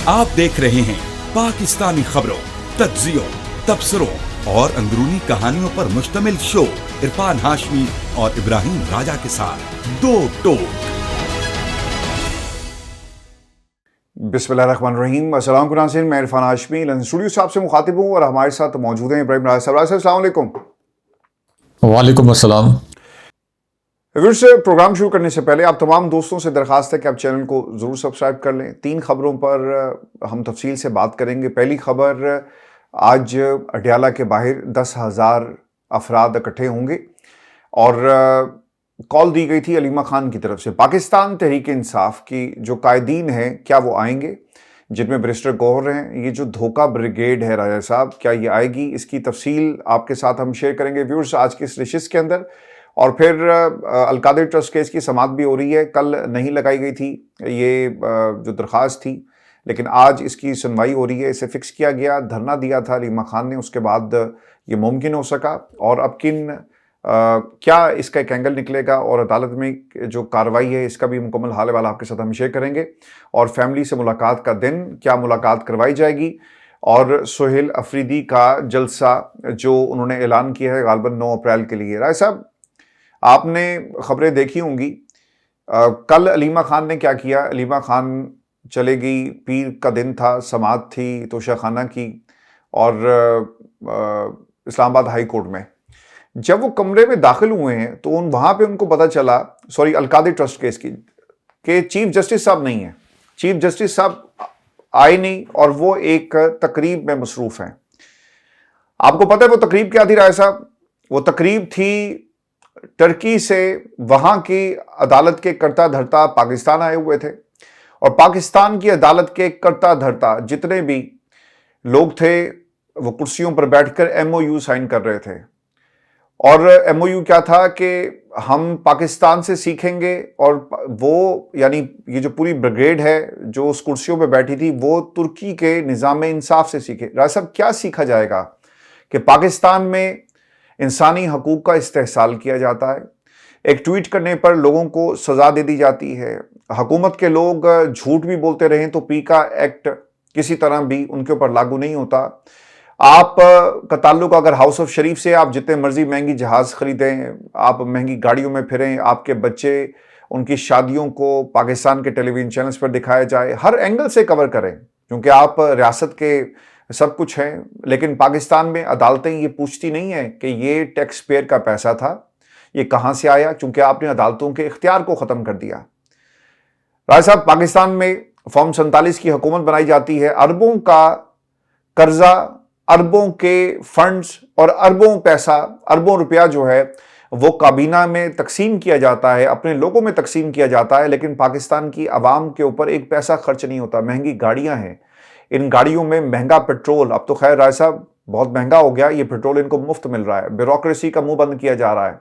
आप देख रहे हैं पाकिस्तानी खबरों, तज्जियों, तबसरों और अंदरूनी कहानियों पर मुश्तमिल शो इरफान हाशमी और इब्राहिम राजा के साथ दो टोक। बिस्मिल्लाहिर्रहमानिर्रहीम। अस्सलाम वालेकुम नाज़रीन, मैं इरफान हाशमी लंदन स्टूडियो से आपसे मुखातिब हूँ और हमारे साथ मौजूद हैं इब्राहिम राजा साहब। राजा साहब, अस्सलाम वालेकुम। वालेकुम अस्सलाम। व्यूअर्स, प्रोग्राम शुरू करने से पहले आप तमाम दोस्तों से दरखास्त है कि आप चैनल को ज़रूर सब्सक्राइब कर लें। 3 खबरों पर हम तफसील से बात करेंगे। पहली खबर, आज अडयाला के बाहर 10,000 अफराद इकट्ठे होंगे और कॉल दी गई थी अलीमा खान की तरफ से। पाकिस्तान तहरीक इंसाफ की जो कायदीन हैं, क्या वो आएंगे, जिनमें बैरिस्टर गौहर हैं। ये जो धोखा ब्रिगेड है राजा साहब, क्या ये आएगी? इसकी तफसील आपके साथ हम शेयर करेंगे व्यूअर्स आज की इस नशिस्त के अंदर। और फिर अलकादिर ट्रस्ट केस की समाअत भी हो रही है। कल नहीं लगाई गई थी ये जो दरख्वास्त थी, लेकिन आज इसकी सुनवाई हो रही है। इसे फिक्स किया गया, धरना दिया था अलीमा खान ने, उसके बाद ये मुमकिन हो सका। और अब क्या इसका एक एंगल निकलेगा और अदालत में जो कार्रवाई है इसका भी मुकम्मल हाल वाला आपके साथ हम शेयर करेंगे। और फैमिली से मुलाकात का दिन, क्या मुलाकात करवाई जाएगी? और सोहेल अफरीदी का जलसा जो उन्होंने ऐलान किया है गालिबन 9 अप्रैल के लिए। राय साहब, आपने खबरें देखी होंगी। कल अलीमा खान ने क्या किया? अलीमा खान चले गई, पीर का दिन था, समाअत थी तोशाखाना की और इस्लामाबाद हाई कोर्ट में। जब वो कमरे में दाखिल हुए हैं तो वहां पे उनको पता चला, अलकादिर ट्रस्ट केस की, कि चीफ जस्टिस साहब नहीं है। चीफ जस्टिस साहब आए नहीं और वो एक तकरीब में मसरूफ हैं। आपको पता है वो तकरीब क्या थी राय साहब? वो तकरीब थी टर्की से वहां की अदालत के कर्ता धर्ता पाकिस्तान आए हुए थे और पाकिस्तान की अदालत के कर्ता धर्ता जितने भी लोग थे वो कुर्सियों पर बैठकर एमओयू साइन कर रहे थे। और एमओयू क्या था कि हम पाकिस्तान से सीखेंगे, और वो यानी ये जो पूरी ब्रिगेड है जो उस कुर्सियों पर बैठी थी वो तुर्की के निज़ाम इंसाफ से सीखे। राय साहब, क्या सीखा जाएगा कि पाकिस्तान में इंसानी हकूक़ का इस्तेहसाल किया जाता है, एक ट्वीट करने पर लोगों को सज़ा दे दी जाती है, हुकूमत के लोग झूठ भी बोलते रहें तो पीका एक्ट किसी तरह भी उनके ऊपर लागू नहीं होता। आप का ताल्लुक अगर हाउस ऑफ शरीफ से, आप जितने मर्जी महंगी जहाज़ खरीदें, आप महंगी गाड़ियों में फिरें, आपके बच्चे उनकी शादियों को पाकिस्तान के टेलीविज़न चैनल्स पर दिखाया जाए, हर एंगल से कवर करें क्योंकि आप रियासत के सब कुछ है। लेकिन पाकिस्तान में अदालतें ये पूछती नहीं है कि ये टैक्स पेयर का पैसा था, ये कहां से आया, क्योंकि आपने अदालतों के इख्तियार को ख़त्म कर दिया। राय साहब, पाकिस्तान में फॉर्म 47 की हुकूमत बनाई जाती है, अरबों का कर्जा, अरबों के फंड्स और अरबों पैसा, अरबों रुपया जो है वो काबीना में तकसीम किया जाता है, अपने लोगों में तकसीम किया जाता है, लेकिन पाकिस्तान की आवाम के ऊपर एक पैसा खर्च नहीं होता। महंगी गाड़ियां हैं, इन गाड़ियों में महंगा पेट्रोल, अब तो खैर राय साहब बहुत महंगा हो गया, ये पेट्रोल इनको मुफ्त मिल रहा है। ब्यूरोक्रेसी का मुंह बंद किया जा रहा है।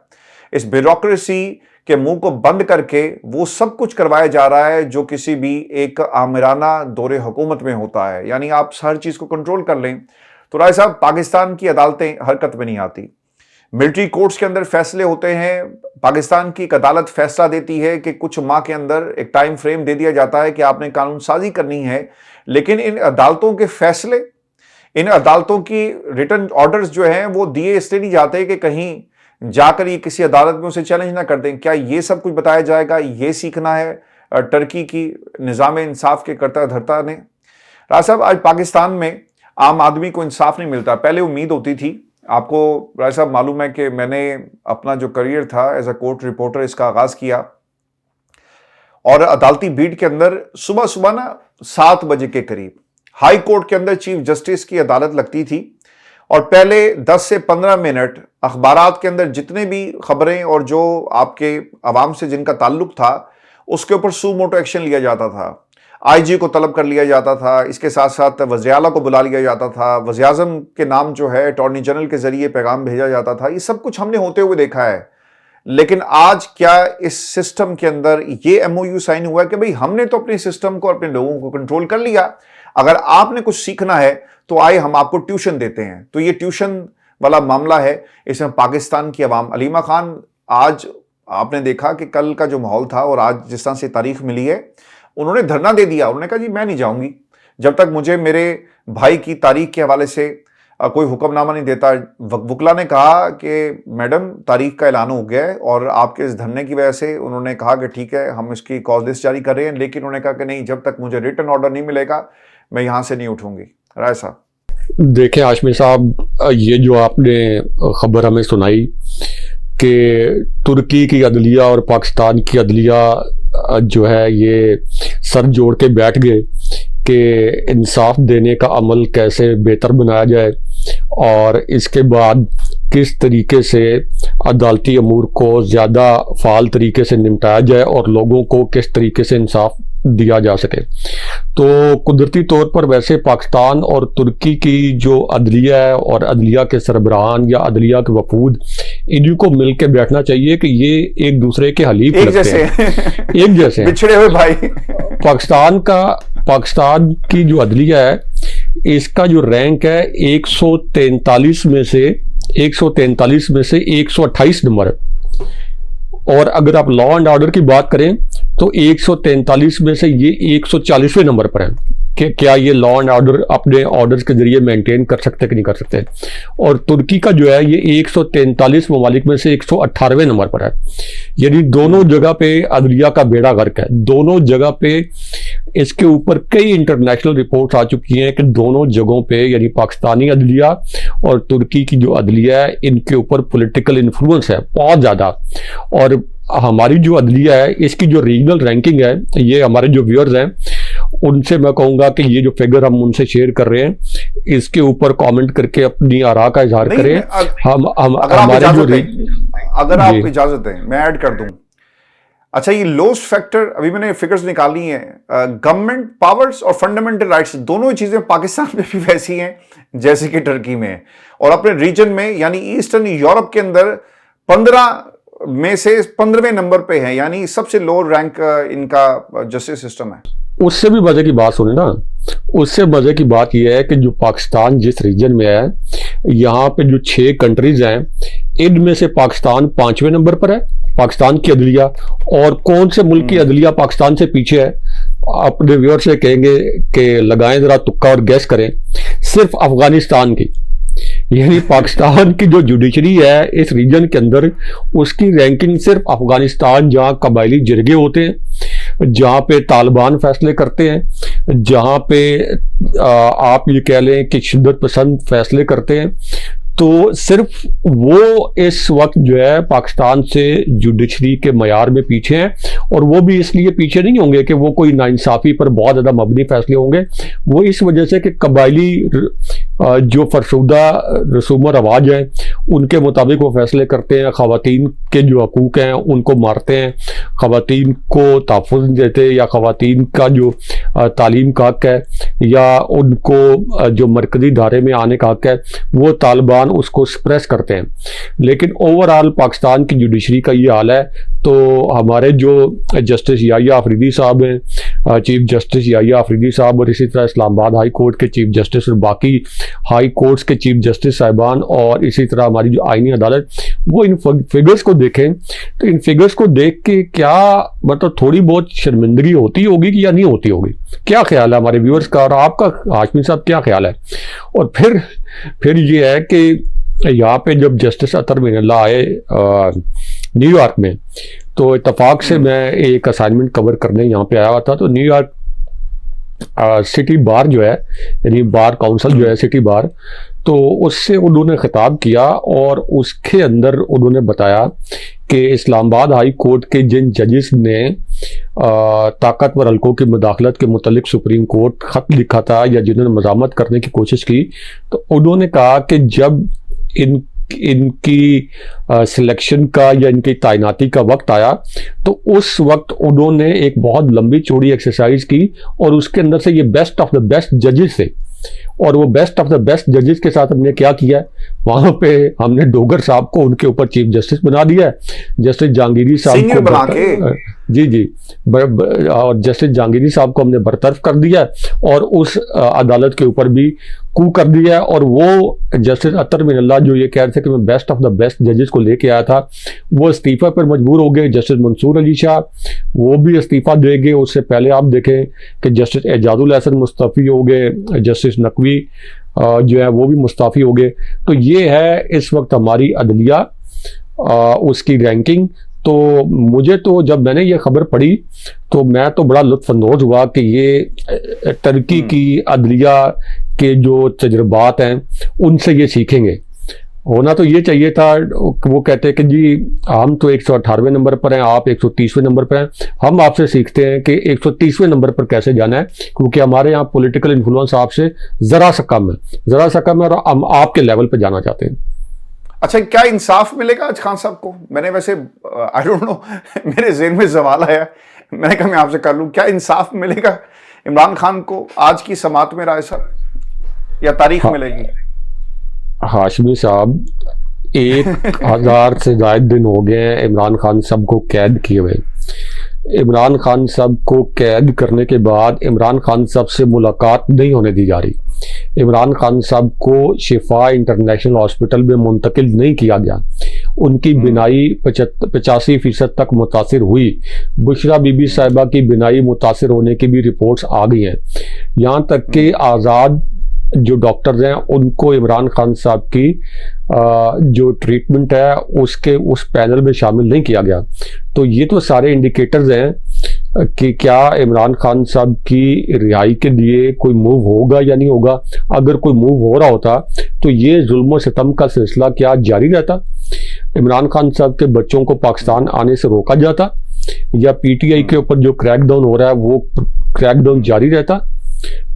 इस ब्यूरोक्रेसी के मुंह को बंद करके वो सब कुछ करवाया जा रहा है जो किसी भी एक आमिराना दौरे हुकूमत में होता है। यानी आप हर चीज को कंट्रोल कर लें। तो राय साहब, पाकिस्तान की अदालतें हरकत में नहीं आती। मिलिट्री कोर्ट्स के अंदर फैसले होते हैं। पाकिस्तान की एक अदालत फैसला देती है कि कुछ माह के अंदर एक टाइम फ्रेम दे दिया जाता है कि आपने कानून साजी करनी है, लेकिन इन अदालतों के फैसले, इन अदालतों की रिटर्न ऑर्डर्स जो हैं वो दिए इसलिए नहीं जाते कि कहीं जाकर ये किसी अदालत में उसे चैलेंज ना कर दें। क्या ये सब कुछ बताया जाएगा? ये सीखना है टर्की की निज़ाम इंसाफ के कर्ता धर्ता ने। राज साहब, आज पाकिस्तान में आम आदमी को इंसाफ नहीं मिलता। पहले उम्मीद होती थी, आपको राय साहब मालूम है कि मैंने अपना जो करियर था एज अ कोर्ट रिपोर्टर इसका आगाज किया और अदालती भीड़ के अंदर सुबह सुबह ना 7 बजे के करीब हाई कोर्ट के अंदर चीफ जस्टिस की अदालत लगती थी और पहले 10 से 15 मिनट अखबारात के अंदर जितने भी खबरें और जो आपके आवाम से जिनका ताल्लुक था उसके ऊपर सू मोटो एक्शन लिया जाता था। आईजी को तलब कर लिया जाता था, इसके साथ साथ वज़ीर आला को बुला लिया जाता था, वज़ीर आज़म के नाम जो है अटॉर्नी जनरल के जरिए पैगाम भेजा जाता था। ये सब कुछ हमने होते हुए देखा है। लेकिन आज क्या इस सिस्टम के अंदर ये एमओयू साइन हुआ है कि भाई हमने तो अपने सिस्टम को, अपने लोगों को कंट्रोल कर लिया, अगर आपने कुछ सीखना है तो आए हम आपको ट्यूशन देते हैं। तो ये ट्यूशन वाला मामला है, इसमें पाकिस्तान की अवाम, अलीमा खान, आज आपने देखा कि कल का जो माहौल था और आज जिस तरह से तारीख मिली है, उन्होंने धरना दे दिया। उन्होंने कहा जी मैं नहीं जाऊंगी, जब तक मुझे मेरे भाई की तारीख के हवाले से कोई हुक्मनामा नहीं देता। वकला ने कहा कि मैडम तारीख का ऐलान हो गया है और आपके इस धरने की वजह से उन्होंने कहा कि ठीक है हम इसकी कॉज लिस्ट जारी कर रहे हैं, लेकिन उन्होंने कहा कि नहीं, जब तक मुझे रिटन ऑर्डर नहीं मिलेगा मैं यहाँ से नहीं उठूंगी। राय साहब। देखें हाशमी साहब, ये जो आपने खबर हमें सुनाई कि तुर्की की अदलिया और पाकिस्तान की अदलिया जो है ये सर जोड़ के बैठ गए कि इंसाफ देने का अमल कैसे बेहतर बनाया जाए और इसके बाद किस तरीके से अदालती अमूर को ज़्यादा फ़ाल तरीके से निपटाया जाए और लोगों को किस तरीके से इंसाफ दिया जा सके। तो कुदरती तौर पर वैसे पाकिस्तान और तुर्की की जो अदलिया है और अदलिया के सरबराहान या अदलिया के वफूद, इन्हीं को मिल के बैठना चाहिए कि ये एक दूसरे के हलीफ एक लगते जैसे हैं, एक जैसे बिछड़े हुए भाई। पाकिस्तान की जो अदलिया है इसका जो रैंक है 143 में से 128 नंबर है। और अगर आप लॉ एंड ऑर्डर की बात करें तो 143 में से ये 140वें नंबर पर है कि क्या ये लॉ एंड ऑर्डर अपने ऑर्डर्स के जरिए मेंटेन कर सकते कि नहीं कर सकते। और तुर्की का जो है ये 143 ममालिक में से 118वें नंबर पर है। यानी दोनों जगह पे अदलिया का बेड़ा गर्क है, दोनों जगह पे इसके ऊपर कई इंटरनेशनल रिपोर्ट्स आ चुकी हैं कि दोनों जगहों पे यानी पाकिस्तानी अदलिया और तुर्की की जो अदलिया है इनके ऊपर पॉलिटिकल इन्फ्लुएंस है बहुत ज़्यादा। और हमारी जो अदलिया है इसकी जो रीजनल रैंकिंग है, ये हमारे जो व्यूअर्स हैं उनसे मैं कहूँगा कि ये जो फिगर हम उनसे शेयर कर रहे हैं इसके ऊपर कमेंट करके अपनी आरा का इजहार करें। हम हमारे जो अगर आप इजाजत दें मैं ऐड कर दूं। अच्छा, ये लोस्ट फैक्टर अभी मैंने फिगर्स निकाली हैं, गवर्नमेंट पावर्स और फंडामेंटल राइट्स दोनों चीजें पाकिस्तान में भी वैसी हैं जैसे कि टर्की में है। और अपने रीजन में यानी ईस्टर्न यूरोप के अंदर 15 में से 15वें नंबर पे है, यानी सबसे लो रैंक इनका जस्टिस सिस्टम है। उससे भी मजे की बात सुने ना, उससे मजे की बात यह है कि जो पाकिस्तान जिस रीजन में है यहाँ पे जो 6 कंट्रीज हैं इनमें से पाकिस्तान 5वें नंबर पर है, पाकिस्तान की अदलिया। और कौन से मुल्क की अदलिया पाकिस्तान से पीछे है? अपने व्यूअर से कहेंगे कि लगाएं जरा तुक्का और गैस करें, सिर्फ अफगानिस्तान की। यानी पाकिस्तान की जो जुडिशरी है इस रीजन के अंदर उसकी रैंकिंग सिर्फ अफगानिस्तान, जहाँ कबायली जिरगे होते हैं, जहाँ पे तालिबान फैसले करते हैं, जहाँ पे आप ये कह लें कि शिद्दत पसंद फैसले करते हैं, तो सिर्फ वो इस वक्त जो है पाकिस्तान से जुडिशरी के मयार में पीछे हैं। और वो भी इसलिए पीछे नहीं होंगे कि वो कोई नाइंसाफ़ी पर बहुत ज़्यादा मबनी फैसले होंगे, वो इस वजह से कि कबायली जो फरशुदा रसूम व रवाज हैं उनके मुताबिक वो फैसले करते हैं। ख़वातीन के जो हकूक़ हैं उनको मारते हैं, ख़वातीन को तहफ़्फ़ुज़ देते हैं, या ख़वातीन का जो तालीम का हक़ है या उनको जो मरकज़ी दायरे में आने का हक़ है वो तालिबान उसको सप्रेस करते हैं। लेकिन ओवरऑल पाकिस्तान की जुडिशरी का ये हाल है। तो हमारे जो जस्टिस याहिया अफरीदी साहब हैं, चीफ जस्टिस याहिया अफरीदी साहब, और इसी तरह इस्लामाबाद हाई कोर्ट के चीफ जस्टिस और बाकी हाई कोर्ट्स के चीफ जस्टिस साहिबान, और इसी तरह हमारी जो आईनी अदालत, वो इन फिगर्स को देखें तो इन फिगर्स को देख के क्या मतलब थोड़ी बहुत शर्मिंदगी होती होगी कि या नहीं होती होगी? क्या ख्याल है हमारे व्यूअर्स का और आपका हाशमी साहब, क्या ख्याल है? और फिर ये है कि यहाँ पे जब जस्टिस अतर मिनल्लाह आए न्यूयॉर्क में, तो इत्तफाक से मैं एक असाइनमेंट कवर करने यहाँ पे आया हुआ था। तो न्यूयॉर्क सिटी बार जो है यानी बार काउंसिल जो है सिटी बार, तो उससे उन्होंने खिताब किया और उसके अंदर उन्होंने बताया कि इस्लामाबाद हाई कोर्ट के जिन जजेस ने ताकतवर हल्कों की मदाखलत के मुतल्लिक सुप्रीम कोर्ट ख़त लिखा था या जिन्होंने मज़ामत करने की कोशिश की, तो उन्होंने कहा कि जब इनकी सिलेक्शन का या इनकी तैनाती का वक्त आया तो उस वक्त उन्होंने एक बहुत लंबी चौड़ी एक्सरसाइज की और उसके अंदर से ये बेस्ट ऑफ द बेस्ट जजेस थे। और वो बेस्ट ऑफ द बेस्ट जजेस के साथ हमने क्या किया, वहां पे हमने डोगर साहब को उनके ऊपर चीफ जस्टिस बना दिया है। जस्टिस जहांगीरी साहब को जी जी, और जस्टिस जहांगीरी साहब को हमने बरतरफ कर दिया और उस अदालत के ऊपर भी कू कर दिया है। और वो जस्टिस अतर मिनल्ला जो ये कह रहे थे कि मैं बेस्ट ऑफ द बेस्ट जजेस को लेके आया था, वो इस्तीफा पर मजबूर हो गए। जस्टिस मंसूर अली शाह वो भी इस्तीफा देंगे। उससे पहले आप देखें कि जस्टिस एजाजुल हसन मुस्तफ़ी हो गए, जस्टिस नकवी जो है वो भी मुस्तफ़ी हो गए। तो ये है इस वक्त हमारी अदलिया, उसकी रैंकिंग। तो मुझे तो जब मैंने ये खबर पढ़ी तो मैं तो बड़ा लुत्फानंदोज हुआ कि ये टर्की की अदलिया के जो तजुर्बात हैं उनसे ये सीखेंगे। होना तो ये चाहिए था। वो कहते हैं कि जी हम तो 118वें नंबर पर हैं, आप 130वें नंबर पर हैं, हम आपसे सीखते हैं कि 130वें नंबर पर कैसे जाना है, क्योंकि हमारे यहाँ पॉलिटिकल इन्फ्लुएंस आपसे ज़रा सा कम है और हम आपके लेवल पर जाना चाहते हैं। अच्छा, क्या इंसाफ मिलेगा आज खान साहब को? मैंने वैसे आई डोंट नो, मेरे ज़हन में सवाल आया, मैंने कहा मैं आपसे कर लूं, क्या इंसाफ मिलेगा इमरान खान को आज की समात में राय साहब, या तारीख मिलेगी? हाशमी साहब, 1000 से ज़ायद दिन हो गए हैं इमरान खान साहब को कैद किए हुए। इमरान खान साहब को कैद करने के बाद इमरान खान साहब से मुलाकात नहीं होने दी जा रही। इमरान खान साहब को शिफा इंटरनेशनल हॉस्पिटल में मुंतकिल नहीं किया गया। उनकी बिनाई 85% तक मुतासिर हुई। बुशरा बीबी साहिबा की बिनाई मुतासिर होने की भी रिपोर्ट्स आ गई हैं। यहाँ तक कि आज़ाद जो डॉक्टर्स हैं उनको इमरान खान साहब की जो ट्रीटमेंट है उसके उस पैनल में शामिल नहीं किया गया। तो ये तो सारे इंडिकेटर्स हैं कि क्या इमरान खान साहब की रिहाई के लिए कोई मूव होगा या नहीं होगा। अगर कोई मूव हो रहा होता तो ये जुल्म और सितम का सिलसिला क्या जारी रहता? इमरान खान साहब के बच्चों को पाकिस्तान आने से रोका जाता, या पीटीआई के ऊपर जो क्रैकडाउन हो रहा है वो क्रैकडाउन जारी रहता?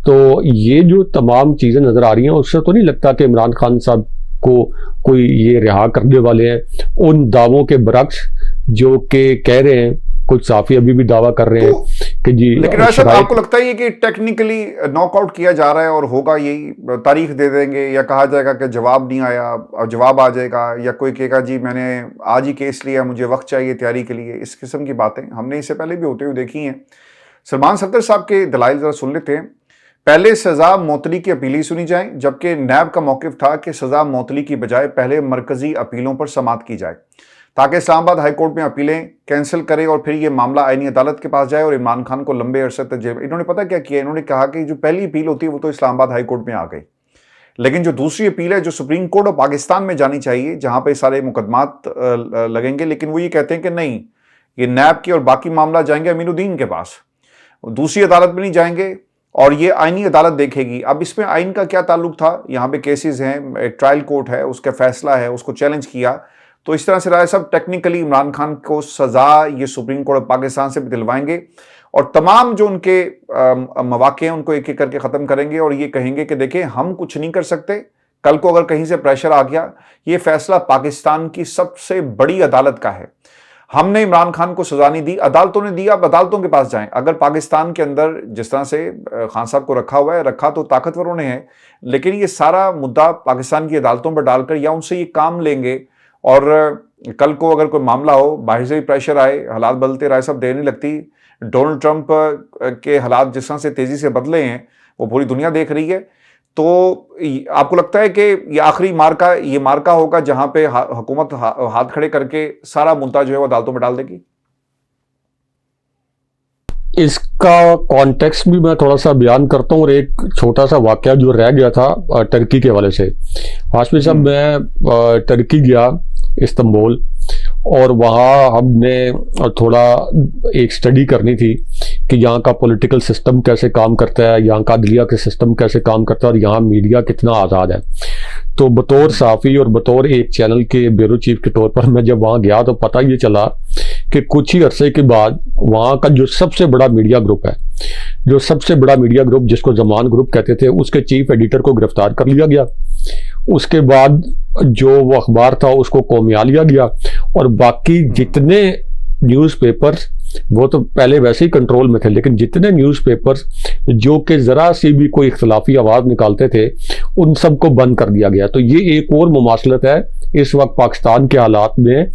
तो ये जो तमाम चीज़ें नज़र आ रही हैं उससे तो नहीं लगता कि इमरान खान साहब को कोई ये रिहा करने वाले हैं, उन दावों के बरक्स जो कि कह रहे हैं कुछ साफी अभी भी दावा कर रहे हैं कि जी। लेकिन ऐसा आपको लगता है कि टेक्निकली नॉकआउट किया जा रहा है और होगा यही, तारीख दे देंगे या कहा जाएगा कि जवाब नहीं आया और जवाब आ जाएगा, या कोई कहेगा जी मैंने आज ही केस लिया, मुझे वक्त चाहिए तैयारी के लिए? इस किस्म की बातें हमने इससे पहले भी होते हुए देखी हैं। सलमान सत्तर साहब के दलाइल जरा सुन लेते हैं। पहले सजा मौतली की अपीलें सुनी जाएं, जबकि नैब का मौकिफ था कि सजा मौतली की बजाय पहले मरकजी अपीलों पर समाअत की जाए, ताकि इस्लामाबाद हाई कोर्ट में अपीलें कैंसिल करे और फिर ये मामला आईनी अदालत के पास जाए और इमरान खान को लंबे अरसे तक जेल। इन्होंने पता क्या किया? इन्होंने कहा कि जो पहली अपील होती है वो तो इस्लामाबाद हाई कोर्ट में आ गई, लेकिन जो दूसरी अपील है जो सुप्रीम कोर्ट ऑफ पाकिस्तान में जानी चाहिए, जहां पे सारे मुकदमात लगेंगे, लेकिन वो ये कहते हैं कि नहीं, ये नैब की और बाकी मामला जाएंगे अमीनुद्दीन के पास, दूसरी अदालत में नहीं जाएंगे और ये आईनी अदालत देखेगी। अब इसमें आइन का क्या ताल्लुक था? यहाँ पे केसेस हैं, एक ट्रायल कोर्ट है, उसका फैसला है, उसको चैलेंज किया। तो इस तरह से राय साहब टेक्निकली इमरान खान को सजा ये सुप्रीम कोर्ट ऑफ पाकिस्तान से भी दिलवाएंगे और तमाम जो उनके मवाक़े हैं उनको एक एक करके ख़त्म करेंगे और ये कहेंगे कि देखिए हम कुछ नहीं कर सकते, कल को अगर कहीं से प्रेशर आ गया, ये फैसला पाकिस्तान की सबसे बड़ी अदालत का है, हमने इमरान खान को सजा नहीं दी, अदालतों ने दी, अब अदालतों के पास जाएं। अगर पाकिस्तान के अंदर जिस तरह से खान साहब को रखा हुआ है, रखा तो ताकतवरों ने है, लेकिन ये सारा मुद्दा पाकिस्तान की अदालतों पर डालकर या उनसे ये काम लेंगे और कल को अगर कोई मामला हो, बाहर से भी प्रेशर आए, हालात बदलते राय साहब देर नहीं लगती। डोनाल्ड ट्रंप के हालात जिस तरह से तेजी से बदले हैं वो पूरी दुनिया देख रही है। तो आपको लगता है कि ये आखिरी मार्का होगा जहां पे हुकूमत हाथ खड़े करके सारा मुद्दा जो है वो अदालतों में डाल देगी? इसका कॉन्टेक्स्ट भी मैं थोड़ा सा बयान करता हूँ और एक छोटा सा वाकया जो रह गया था टर्की के हवाले से। हाशमी साहब, मैं टर्की गया, इस्तांबुल, और वहाँ हमने थोड़ा एक स्टडी करनी थी कि यहाँ का पॉलिटिकल सिस्टम कैसे काम करता है, यहाँ का अदलिया का सिस्टम कैसे काम करता है और यहाँ मीडिया कितना आज़ाद है। तो बतौर साफ़ी और बतौर एक चैनल के ब्यूरो चीफ के तौर पर मैं जब वहाँ गया तो पता ये चला कि कुछ ही अरसे के बाद वहाँ का जो सबसे बड़ा मीडिया ग्रुप है, जो सबसे बड़ा मीडिया ग्रुप जिसको ज़मान ग्रुप कहते थे, उसके चीफ एडिटर को गिरफ्तार कर लिया गया। उसके बाद जो वो अखबार था उसको कोमिया लिया गया और बाकी जितने न्यूज़पेपर्स, वो तो पहले वैसे ही कंट्रोल में थे, लेकिन जितने न्यूज़पेपर्स जो कि ज़रा सी भी कोई इख्तलाफी आवाज़ निकालते थे उन सबको बंद कर दिया गया। तो ये एक और मुमासलत है इस वक्त पाकिस्तान के हालात में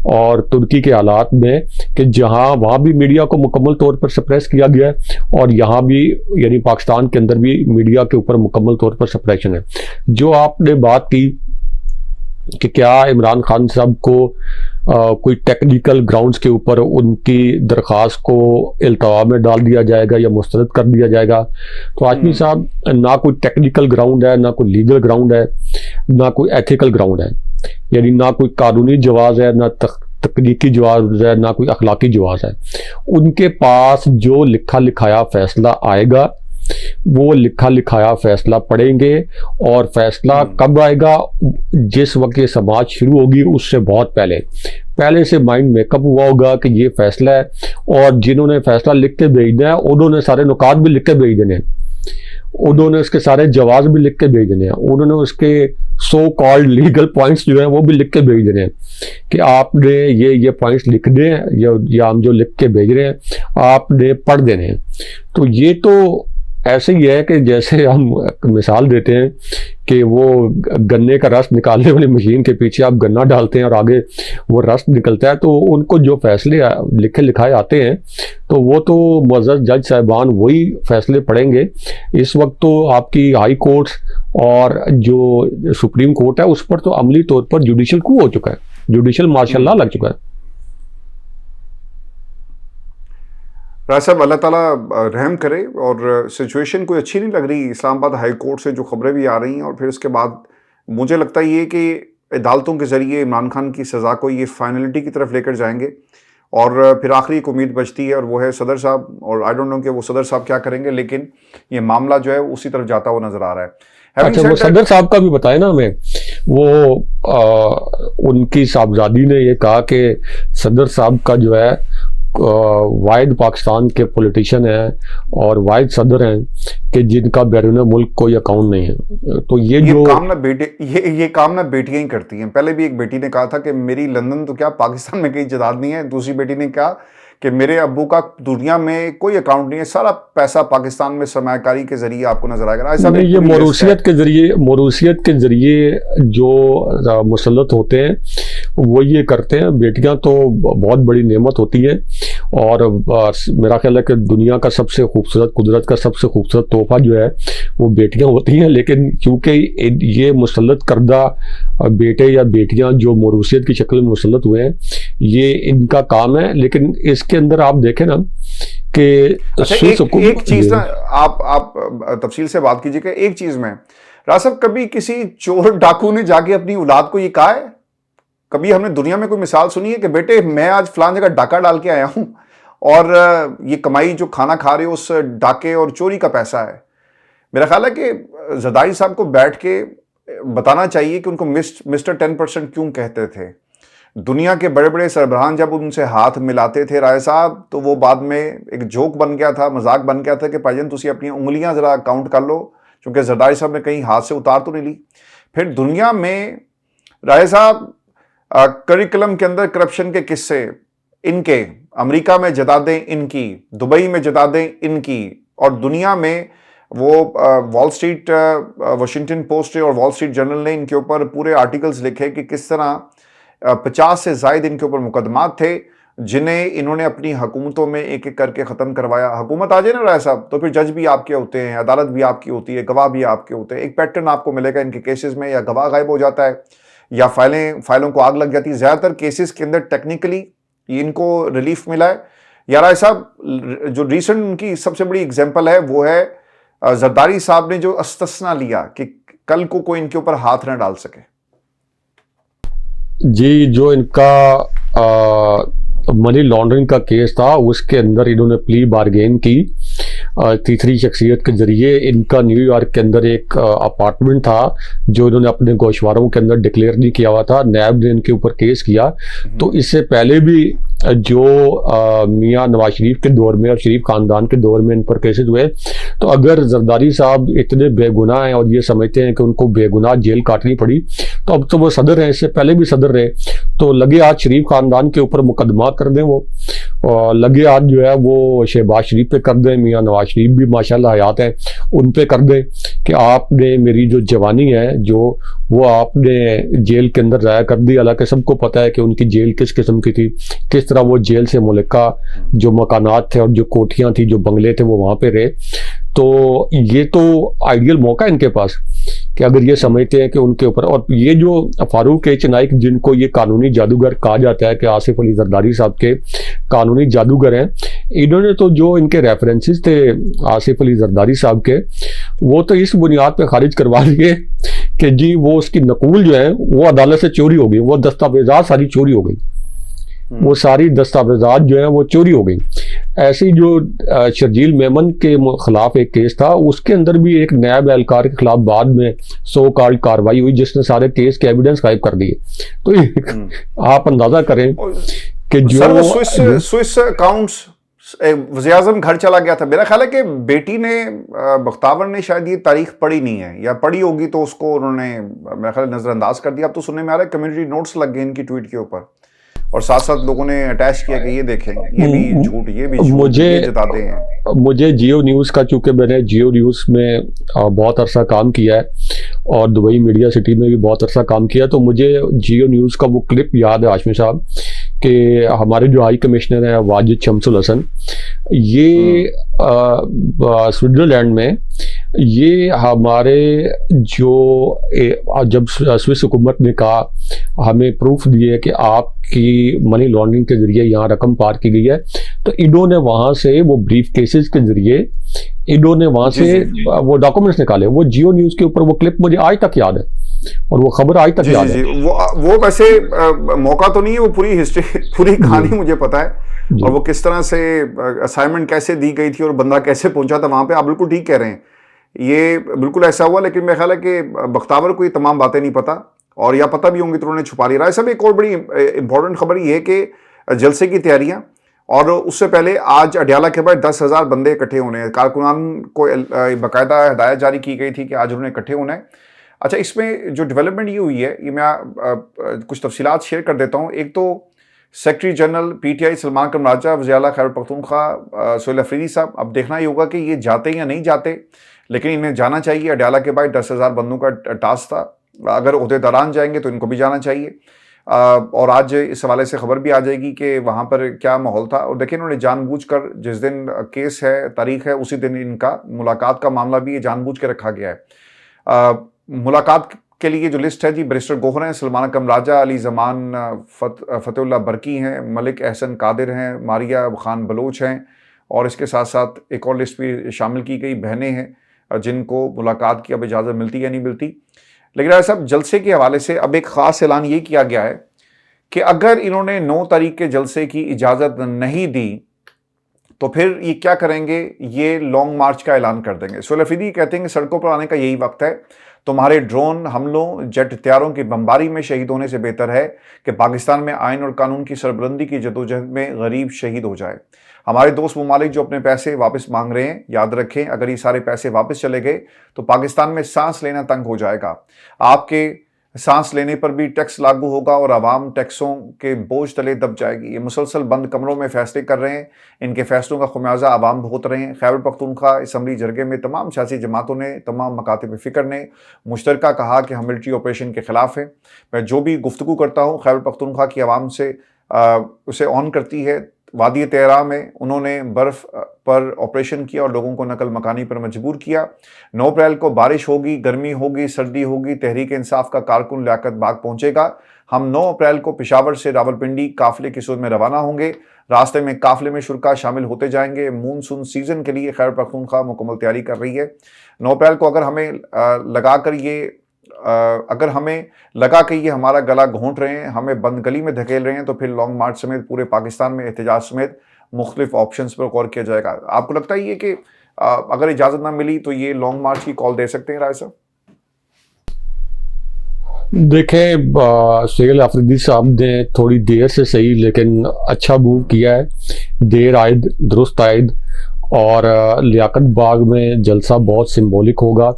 और तुर्की के हालात में कि जहां वहां भी मीडिया को मुकम्मल तौर पर सप्रेस किया गया है और यहाँ भी यानी पाकिस्तान के अंदर भी मीडिया के ऊपर मुकम्मल तौर पर सप्रेशन है। जो आपने बात की कि क्या इमरान खान साहब को कोई टेक्निकल ग्राउंड्स के ऊपर उनकी दरख्वास्त को इल्तवा में डाल दिया जाएगा या मुस्तरद कर दिया जाएगा, तो आजमी साहब ना कोई टेक्निकल ग्राउंड है, ना कोई लीगल ग्राउंड है, ना कोई एथिकल ग्राउंड है, यानी ना कोई कानूनी जवाज़ है, ना तकनीकी जवाज़ है, ना कोई अखलाकी जवाज़ है। उनके पास जो लिखा लिखाया फैसला आएगा वो लिखा लिखाया फैसला पढ़ेंगे और फैसला कब आएगा, जिस वक्त ये समाज शुरू होगी उससे बहुत पहले से माइंड मेकअप हुआ होगा कि ये फैसला है, और जिन्होंने फैसला लिख के भेजना है उन्होंने सारे नुकात भी लिख के भेज देने हैं, उन्होंने उसके सारे जवाब भी लिख के भेज देने हैं, उन्होंने उसके सो कॉल्ड लीगल पॉइंट्स जो हैं वो भी लिख के भेज देने हैं कि आपने ये पॉइंट्स लिख दें या हम जो लिख के भेज रहे हैं आपने पढ़ देने हैं। तो ये तो ऐसे ही है कि जैसे हम मिसाल देते हैं कि वो गन्ने का रस निकालने वाली मशीन के पीछे आप गन्ना डालते हैं और आगे वो रस निकलता है, तो उनको जो फैसले लिखे लिखाए आते हैं तो वो तो मुअज़्ज़ज़ जज साहिबान वही फैसले पढ़ेंगे। इस वक्त तो आपकी हाई कोर्ट्स और जो सुप्रीम कोर्ट है उस पर तो अमली तौर पर जुडिशल कू हो चुका है, जुडिशल मार्शल लॉ लग चुका है। राज साहब, अल्लाह ताला रहम करे, और सिचुएशन कोई अच्छी नहीं लग रही इस्लामाबाद हाई कोर्ट से जो खबरें भी आ रही हैं, और फिर उसके बाद मुझे लगता है ये कि अदालतों के ज़रिए इमरान खान की सज़ा को ये फाइनलिटी की तरफ लेकर जाएंगे, और फिर आखिरी एक उम्मीद बचती है और वो है सदर साहब, और आई डोंट नो कि वो सदर साहब क्या करेंगे, लेकिन ये मामला जो है उसी तरफ जाता हुआ नज़र आ रहा है। अच्छा, वो सदर साहब का भी बताए ना हमें, वो उनकी साहबजादी ने ये कहा कि सदर साहब का जो है वाहिद पाकिस्तान के पॉलिटिशियन हैं और वाहिद सदर हैं कि जिनका बैरून मुल्क कोई अकाउंट नहीं है। तो ये जो काम ना बेटियां ही करती हैं। पहले भी एक बेटी ने कहा था कि मेरी लंदन तो क्या पाकिस्तान में कहीं जायदाद नहीं है, दूसरी बेटी ने कहा कि मेरे अब्बू का दुनिया में कोई अकाउंट नहीं है, सारा पैसा पाकिस्तान में सरमायाकारी के जरिए आपको नजर आएगा। ऐसा नहीं, ये मोरूसियत के जरिए जो मुसल्लत होते हैं वो ये करते हैं। बेटियां तो बहुत बड़ी नेमत होती है, और मेरा ख्याल है कि दुनिया का सबसे खूबसूरत, कुदरत का सबसे खूबसूरत तोहफा जो है वो बेटियां होती हैं। लेकिन क्योंकि ये मुसल्लत करदा बेटे या बेटियां जो मोरूसियत की शक्ल में मुसल्लत हुए हैं, ये इनका काम है। लेकिन इसके अंदर आप देखें ना कि एक चीज ना आप तफसील से बात कीजिएगा। एक चीज में राज साहब, कभी किसी चोर डाकू ने जाके अपनी औलाद को ये कहा है? कभी हमने दुनिया में कोई मिसाल सुनी है कि बेटे मैं आज फलान जगह डाका डाल के आया हूं और ये कमाई जो खाना खा रहे हो उस डाके और चोरी का पैसा है? मेरा ख्याल है कि ज़रदारी साहब को बैठ के बताना चाहिए कि उनको मिस्टर 10% क्यों कहते थे। दुनिया के बड़े बड़े सरबराहान जब उनसे हाथ मिलाते थे राय साहब, तो वो बाद में एक जोक बन गया था, मजाक बन गया था कि भाईजान तुसी अपनी उंगलियां ज़रा काउंट कर लो, क्योंकि ज़रदारी साहब ने कहीं हाथ से उतार तो नहीं ली। फिर दुनिया में राय साहब करिकुलम के अंदर करप्शन के किस्से इनके, अमेरिका में जदादें इनकी, दुबई में जदादें इनकी, और दुनिया में वो वॉल स्ट्रीट, वाशिंगटन पोस्ट और वॉल स्ट्रीट जर्नल ने इनके ऊपर पूरे आर्टिकल्स लिखे कि किस तरह 50 से ज़ायद इनके ऊपर मुकदमात थे जिन्हें इन्होंने अपनी हुकूमतों में एक एक करके ख़त्म करवाया। हुकूमत आ जाए ना राय साहब, तो फिर जज भी आपके होते हैं, अदालत भी आपकी होती है, गवाह भी आपके होते हैं। एक पैटर्न आपको मिलेगा इनके केसेस में, या गवाह गायब हो जाता है या फाइलों को आग लग जाती है। ज़्यादातर केसेस के अंदर टेक्निकली इनको रिलीफ मिला है। या राय साहब, जो रिसेंट उनकी सबसे बड़ी एग्जाम्पल है वो है जरदारी साहब ने जो अस्तना लिया कि कल को कोई इनके ऊपर हाथ न डाल सके। जी, जो इनका मनी लॉन्ड्रिंग का केस था उसके अंदर इन्होंने प्ली बारगेन की। तीसरी शख्सियत के जरिए इनका न्यूयॉर्क के अंदर एक अपार्टमेंट था जो इन्होंने अपने गोशवारों के अंदर डिक्लेयर नहीं किया हुआ था, नैब ने इनके ऊपर केस किया। तो इससे पहले भी जो मियां नवाज शरीफ के दौर में और शरीफ खानदान के दौर में इन पर केसेस हुए। तो अगर जरदारी साहब इतने बेगुनाह हैं और ये समझते हैं कि उनको बेगुनाह जेल काटनी पड़ी, तो अब तो वो सदर हैं, इससे पहले भी सदर रहे, तो लगे आज शरीफ खानदान के ऊपर मुकदमा कर दें वो, और लगे आज जो है वो शहबाज शरीफ पे कर दें। मियां नवाज शरीफ भी माशाल्लाह हयात हैं, उन पे कर दें कि आपने मेरी जो जवानी है जो वो आपने जेल के अंदर ज़ाया कर दी। हालांकि सबको पता है कि उनकी जेल किस किस्म की थी, किस तरह वो जेल से मुल्का जो मकानात थे और जो कोठियाँ थी, जो बंगले थे, वो वहाँ पे रहे। तो ये तो आइडियल मौका है इनके पास कि अगर ये समझते हैं कि उनके ऊपर, और ये जो फारूक एच नाइक जिनको ये कानूनी जादूगर कहा जाता है कि आसिफ अली जरदारी साहब के कानूनी जादूगर हैं, इन्होंने तो जो इनके रेफरेंसेस थे आसिफ अली जरदारी साहब के, वो तो इस बुनियाद पे खारिज करवा दिए कि जी वो उसकी नकूल जो है वो अदालत से चोरी हो गई, वो दस्तावेजात सारी चोरी हो गई, वो सारी दस्तावेजात जो है वो चोरी हो गई। ऐसी जो शर्जील मेमन के खिलाफ एक केस था, उसके अंदर भी एक नायब एहलकार के खिलाफ बाद में सो कॉल्ड कार्रवाई हुई जिसने सारे केस के एविडेंस गायब कर दिए। तो आप अंदाजा करें कि जो स्विस अकाउंट्स वज़ीर-ए-आज़म घर चला गया था, मेरा ख्याल है कि बेटी ने बख्तावर ने शायद ये तारीख पढ़ी नहीं है, या पढ़ी होगी तो उसको उन्होंने मेरा ख्याल नजरअंदाज कर दिया। अब तो सुनने में आ रहा है कम्युनिटी नोट्स लग गए इनकी ट्वीट के ऊपर, और साथ साथ लोगों ने अटैच किया कि ये देखें ये भी झूठ, ये भी झूठ, ये जताते हैं। मुझे जियो न्यूज़ का, चूंकि मैंने जियो न्यूज़ में बहुत अरसा काम किया है और दुबई मीडिया सिटी में भी बहुत अरसा काम किया, तो मुझे जियो न्यूज़ का वो क्लिप याद है हाशमी साहब कि हमारे जो हाई कमिश्नर हैं वाजिद शमसुल हसन, ये स्विट्ज़रलैंड में ये हमारे जो जब स्विस हुकूमत ने कहा हमें प्रूफ दिए कि आपकी मनी लॉन्ड्रिंग के जरिए यहाँ रकम पार की गई है, तो इन्होंने वहाँ से वो ब्रीफ केसेस के जरिए इन्होंने वहाँ से वो डॉक्यूमेंट्स निकाले। वो जियो न्यूज़ के ऊपर वो क्लिप मुझे आज तक याद है और वो खबर आज तक याद है। वो वैसे मौका तो नहीं है, वो पूरी हिस्ट्री, पूरी कहानी मुझे पता है, और वो किस तरह से असाइनमेंट कैसे दी गई थी और बंदा कैसे पहुंचा था वहाँ पे। आप बिल्कुल ठीक कह रहे हैं, ये बिल्कुल ऐसा हुआ। लेकिन मेरा ख्याल है कि बख्तावर को ये तमाम बातें नहीं पता, और या पता भी होंगी तो उन्होंने छुपा लिया। सब एक और बड़ी इंपॉर्टेंट खबर ये है कि जलसे की तैयारियां, और उससे पहले आज अडयाला के बाद 10,000 बंदे इकट्ठे होने हैं। कारकुनान को बाकायदा हिदायत जारी की गई थी कि आज उन्होंने इकट्ठे होना है। अच्छा, इसमें जो डेवलपमेंट ये हुई है, ये मैं कुछ तफसीलात शेयर कर देता हूँ। एक तो सेक्रेटरी जनरल PTI सलमान कमराजा, वज़ीर आला खैबर पख्तूनख्वा सोहेल अफरीदी साहब, अब देखना ही होगा कि ये जाते या नहीं जाते, लेकिन इन्हें जाना चाहिए। अडयाला के बाद 10,000 बंदों का टास्क था, अगर ओहदेदारान जाएंगे तो इनको भी जाना चाहिए। और आज इस हवाले से खबर भी आ जाएगी कि वहाँ पर क्या माहौल था। और देखिए, इन्होंने जानबूझकर जिस दिन केस है, तारीख है, उसी दिन इनका मुलाकात का मामला भी जानबूझ के रखा गया है। मुलाकात के लिए जो लिस्ट है जी, बैरिस्टर गोहर हैं, सलमान कमराजा, अली जमान फतेहुल्लाह बरकी हैं, मलिक एहसन कादिर हैं, मारिया खान बलोच हैं, और इसके साथ साथ एक और लिस्ट भी शामिल की गई, बहनें हैं जिनको मुलाकात की अब इजाज़त मिलती या नहीं मिलती। लेकिन ऐसा सब जलसे के हवाले से अब एक ख़ास ऐलान ये किया गया है कि अगर इन्होंने 9 तारीख के जलसे की इजाज़त नहीं दी तो फिर ये क्या करेंगे, ये लॉन्ग मार्च का ऐलान कर देंगे। सोहेल अफरीदी कहते हैं कि सड़कों पर आने का यही वक्त है, तुम्हारे ड्रोन हमलों, जेट हथियारों की बमबारी में शहीद होने से बेहतर है कि पाकिस्तान में आइन और कानून की सरबलंदी की जदोजहद में गरीब शहीद हो जाए। हमारे दोस्त ममालिक जो अपने पैसे वापस मांग रहे हैं, याद रखें अगर ये सारे पैसे वापस चले गए तो पाकिस्तान में सांस लेना तंग हो जाएगा। आपके सांस लेने पर भी टैक्स लागू होगा और आवाम टैक्सों के बोझ तले दब जाएगी। ये मुसलसल बंद कमरों में फैसले कर रहे हैं, इनके फैसलों का खुमियाजा आवाम भुगत रहे हैं। खैबर पख्तूनख्वा असम्बली जरगे में तमाम सियासी जमातों ने, तमाम मकातिब फ़िक्र ने मुश्तरका कहा कि हम मिलिट्री ऑपरेशन के ख़िलाफ़ हैं। मैं जो भी गुफ्तगू करता हूँ खैबर पख्तूनख्वा की आवाम से उसे ऑन करती है। वादी तेहरा में उन्होंने बर्फ़ पर ऑपरेशन किया और लोगों को नकल मकानी पर मजबूर किया। 9 अप्रैल को बारिश होगी, गर्मी होगी, सर्दी होगी, तहरीक इंसाफ का कारकुन लियाकत बाग पहुंचेगा। हम 9 अप्रैल को पेशावर से रावलपिंडी काफिले की सूरत में रवाना होंगे। रास्ते में काफिले में शुरका शामिल होते जाएंगे। मानसून सीज़न के लिए खैबर पख्तूनख्वा मुकम्मल तैयारी कर रही है। 9 अप्रैल को अगर हमें लगा कि ये हमारा गला घोंट रहे हैं, हमें बंद गली में धकेल रहे हैं, तो फिर लॉन्ग मार्च समेत पूरे पाकिस्तान में एहतजाज समेत मुख्तलिफ ऑप्शंस पर गौर किया जाएगा। आपको लगता है ये कि अगर इजाज़त ना मिली तो ये लॉन्ग मार्च की कॉल दे सकते हैं राय साहब? देखें, सोहेल अफरीदी साहब ने थोड़ी देर से सही लेकिन अच्छा मूव किया है। देर आयद दुरुस्त आयद, और लियाकत बाग में जलसा बहुत सिंबॉलिक होगा,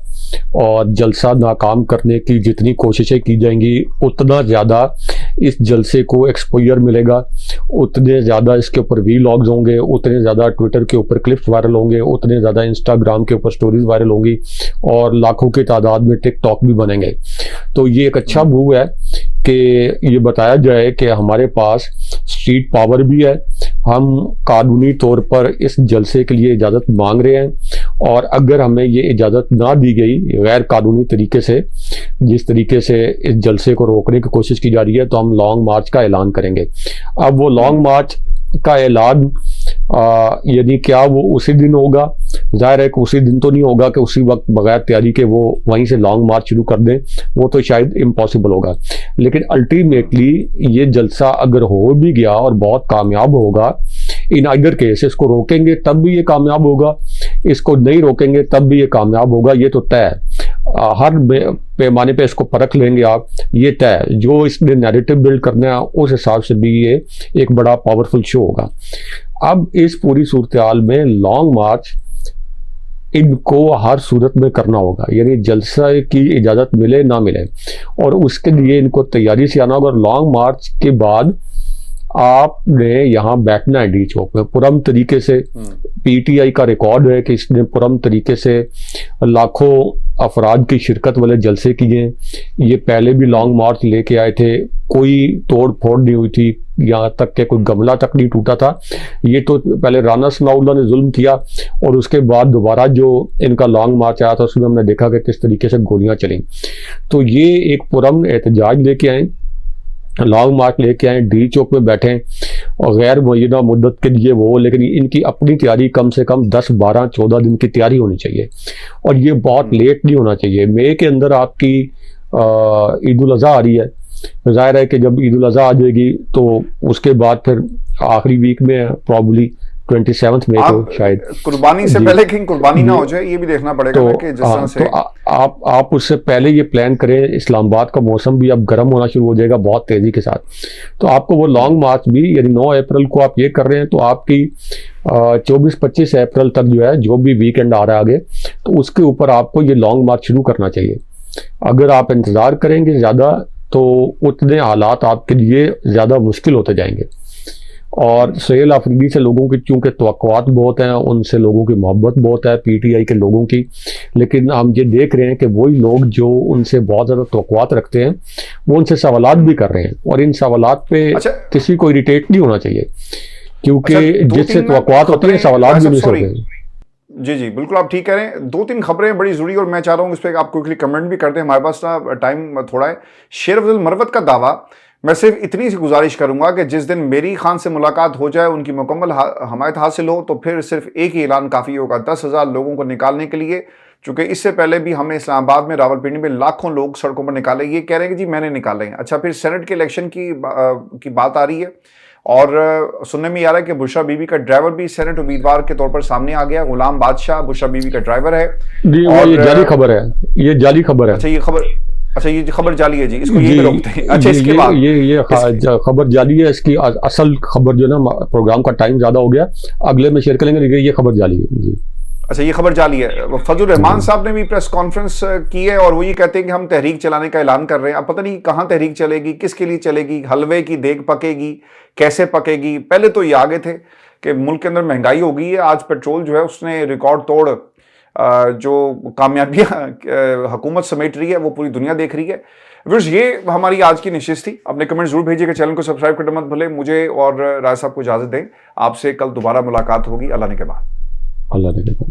और जलसा नाकाम करने की जितनी कोशिशें की जाएंगी उतना ज़्यादा इस जलसे को एक्सपोजर मिलेगा, उतने ज़्यादा इसके ऊपर वीलॉग्स होंगे, उतने ज़्यादा ट्विटर के ऊपर क्लिप्स वायरल होंगे, उतने ज़्यादा इंस्टाग्राम के ऊपर स्टोरीज वायरल होंगी और लाखों की तादाद में टिकटॉक भी बनेंगे। तो ये एक अच्छा मूव है कि ये बताया जाए कि हमारे पास स्ट्रीट पावर भी है, हम कानूनी तौर पर इस जलसे के लिए इजाज़त मांग रहे हैं और अगर हमें ये इजाज़त ना दी गई गैर कानूनी तरीके से, जिस तरीके से इस जलसे को रोकने की कोशिश की जा रही है, तो हम लॉन्ग मार्च का ऐलान करेंगे। अब वो लॉन्ग मार्च का ऐलान यदि क्या वो उसी दिन होगा, जाहिर है कि उसी दिन तो नहीं होगा कि उसी वक्त बगैर तैयारी के वो वहीं से लॉन्ग मार्च शुरू कर दें, वो तो शायद इम्पॉसिबल होगा। लेकिन अल्टीमेटली ये जलसा अगर हो भी गया और बहुत कामयाब होगा, इन आइदर केस इसको रोकेंगे तब भी ये कामयाब होगा, इसको नहीं रोकेंगे तब भी ये कामयाब होगा, ये तो तय है। हर पैमाने पे इसको परख लेंगे आप, ये तय है। जो इसने नैरेटिव बिल्ड करना है उस हिसाब से भी ये एक बड़ा पावरफुल शो होगा। अब इस पूरी सूरत हाल में लॉन्ग मार्च इनको हर सूरत में करना होगा, यानी जलसा की इजाज़त मिले ना मिले, और उसके लिए इनको तैयारी से आना होगा। और लॉन्ग मार्च के बाद आपने यहाँ बैठना है डी चौक में पुरम तरीके से। पीटीआई का रिकॉर्ड है कि इसने पुरम तरीके से लाखों अफराद की शिरकत वाले जलसे किए हैं। ये पहले भी लॉन्ग मार्च लेके आए थे, कोई तोड़ फोड़ नहीं हुई थी, यहाँ तक कि कोई गमला तक नहीं टूटा था। ये तो पहले राना सनाउल्लाह ने जुल्म किया और उसके बाद दोबारा जो इनका लॉन्ग मार्च आया था उसमें हमने देखा कि किस तरीके से गोलियां चली। तो ये एक पुरम एहतजाज लेके आए, लॉन्ग मार्च लेके आए, डी चौक में बैठे और गैर मुय्यना मुद्दत के लिए वो, लेकिन इनकी अपनी तैयारी कम से कम 10, 12, 14 दिन की तैयारी होनी चाहिए और ये बहुत लेट नहीं होना चाहिए। मई के अंदर आपकी ईद उल अज़हा आ रही है, जाहिर है कि जब ईद उल अज़हा आ जाएगी तो उसके बाद फिर आखिरी वीक में प्रॉब्ली 27 मई को शायद कुर्बानी से पहले कहीं कुर्बानी ना हो जाए, ये भी देखना पड़ेगा तो, कि जिस तरह से आप उससे पहले ये प्लान करें। इस्लामाबाद का मौसम भी अब गर्म होना शुरू हो जाएगा बहुत तेजी के साथ, तो आपको वो लॉन्ग मार्च भी, यानी 9 अप्रैल को आप ये कर रहे हैं तो आपकी 24-25 अप्रैल तक जो है, जो भी वीकेंड आ रहा है आगे, तो उसके ऊपर आपको ये लॉन्ग मार्च शुरू करना चाहिए। अगर आप इंतज़ार करेंगे ज़्यादा तो उतने हालात आपके लिए ज़्यादा मुश्किल होते जाएंगे। और सुहेल अफरीदी से लोगों की चूंकि तवक्कुआत बहुत हैं, उनसे लोगों की मोहब्बत बहुत है, पीटीआई के लोगों की, लेकिन हम ये देख रहे हैं कि वही लोग जो उनसे बहुत ज़्यादा तवक्कुआत रखते हैं वो उनसे सवालात भी कर रहे हैं और इन सवालात पे किसी को इरिटेट नहीं होना चाहिए, क्योंकि जिससे तवक्कुआत होती है सवालात भी नहीं होते। जी जी बिल्कुल आप ठीक कह रहे हैं। 2-3 खबरें बड़ी जरूरी और मैं चाह रहा हूँ इस पर आप क्विकली कमेंट भी करते हैं, हमारे पास ना टाइम थोड़ा है। शेर अफजल मरवत का दावा, मैं सिर्फ इतनी सी गुजारिश करूंगा कि जिस दिन मेरी खान से मुलाकात हो जाए, उनकी मुकम्मल हमायत हासिल हो, तो फिर सिर्फ एक ही ऐलान काफ़ी होगा 10,000 लोगों को निकालने के लिए, चूंकि इससे पहले भी हमने इस्लामाबाद में, रावलपिंडी में लाखों लोग सड़कों पर निकाले। ये कह रहे हैं कि जी मैंने निकाले हैं। अच्छा, फिर सेनेट के इलेक्शन की बात आ रही है और सुनने में आ रहा है कि बुशरा बीबी का ड्राइवर भी सेनेट उम्मीदवार के तौर पर सामने आ गया। गुलाम बादशाह बुशरा बीबी का ड्राइवर है। और ये जाली खबर है, ये जाली खबर है। अच्छा ये खबर जाली है जी, इसको ये रोकते हैं। अच्छा, इसके बाद ये खबर जाली है। इसकी असल खबर जो ना, प्रोग्राम का टाइम ज्यादा हो गया, अगले में शेयर करेंगे, लेकिन ये खबर जाली है जी। अच्छा, ये खबर जाली है। फजल रहमान साहब ने भी प्रेस कॉन्फ्रेंस की है और वो ये कहते हैं कि हम तहरीक चलाने का ऐलान कर रहे हैं। अब पता नहीं कहाँ तहरीक चलेगी, किसके लिए चलेगी, हलवे की देग पकेगी, कैसे पकेगी। पहले तो ये आगे थे कि मुल्क के अंदर महंगाई हो गई है, आज पेट्रोल जो है उसने रिकॉर्ड तोड़ जो कामयाबियां हुकूमत समेट रही है वो पूरी दुनिया देख रही है। व्यूअर्स, ये हमारी आज की नशिस्त थी। अपने कमेंट जरूर भेजिएगा, चैनल को सब्सक्राइब करना मत भूलें। मुझे और राय साहब को इजाजत दें, आपसे कल दोबारा मुलाकात होगी अल्लाह ने के बाद।